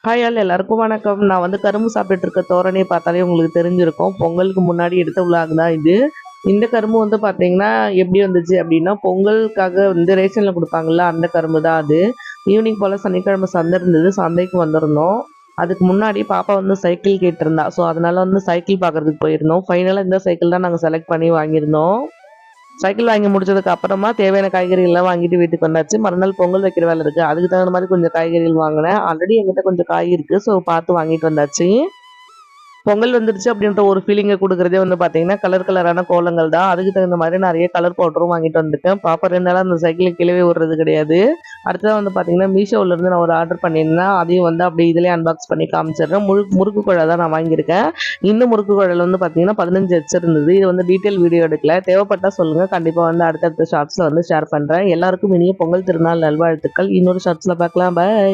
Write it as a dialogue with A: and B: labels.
A: Hi all எல்லாருக்கும் வணக்கம். நான் வந்து கரும்பு சாப்பிட்டுட்டு இருக்க தோரணையை பார்த்தாலே உங்களுக்கு தெரிஞ்சிருக்கும். பொங்கலுக்கு முன்னாடி எடுத்த விலாக் தான் இது. இந்த கரும்பு வந்து பார்த்தீங்கன்னா எப்படி வந்துச்சு அப்படின்னா, பொங்கலுக்காக வந்து ரேஷனில் கொடுப்பாங்கல்ல அந்த கரும்பு தான் அது. ஈவினிங் போல் சனிக்கிழமை சந்தை இருந்தது, சந்தைக்கு வந்திருந்தோம். அதுக்கு முன்னாடி பாப்பா வந்து சைக்கிள் கேட்டிருந்தா. ஸோ அதனால வந்து சைக்கிள் பார்க்கறதுக்கு போயிருந்தோம். ஃபைனலாக இந்த சைக்கிள் தான் நாங்கள் செலக்ட் பண்ணி வாங்கியிருந்தோம். சைக்கிள் வாங்கி முடிச்சதுக்கு அப்புறமா தேவையான காய்கறிகள்லாம் வாங்கிட்டு வீட்டுக்கு வந்தாச்சு. மறுநாள் பொங்கல் வைக்கிற வேலை இருக்குது, அதுக்கு தகுந்த மாதிரி கொஞ்சம் காய்கறிகள் வாங்கினேன். ஆல்ரெடி என்கிட்ட கொஞ்சம் காய் இருக்குது, ஸோ பார்த்து வாங்கிட்டு வந்தாச்சு. பொங்கல் வந்துருச்சு அப்படின்ற ஒரு ஃபீலிங்கை கொடுக்குறதே வந்து பார்த்தீங்கன்னா கலர் கலரான கோலங்கள் தான். அதுக்கு தகுந்த மாதிரி நிறைய கலர் பவுடரும் வாங்கிட்டு வந்துருக்கேன். பாப்பா 2 நாளாக அந்த சைக்கிளை கீழவே விடுறது கிடையாது. அடுத்ததாக வந்து பார்த்தீங்கன்னா மீஷோவிலேருந்து நான் ஒரு ஆர்டர் பண்ணியிருந்தேன். அதையும் வந்து அப்படியே இதிலே அன்பாக்ஸ் பண்ணி காமிச்சிடுறேன். முறுக்கு குழா தான் நான் வாங்கியிருக்கேன். இந்த முறுக்கு குழல் வந்து பார்த்தீங்கன்னா 15 வச்சிருந்தது. இது வந்து டீட்டெயில் வீடியோ எடுக்கல, தேவைப்பட்டால் சொல்லுங்கள், கண்டிப்பாக வந்து அடுத்தடுத்த ஷார்ட்ஸில் வந்து ஷேர் பண்ணுறேன். எல்லாருக்கும் இனிய பொங்கல் திருநாள் நல்வாழ்த்துக்கள். இன்னொரு ஷார்ட்ஸில் பார்க்கலாம். பை.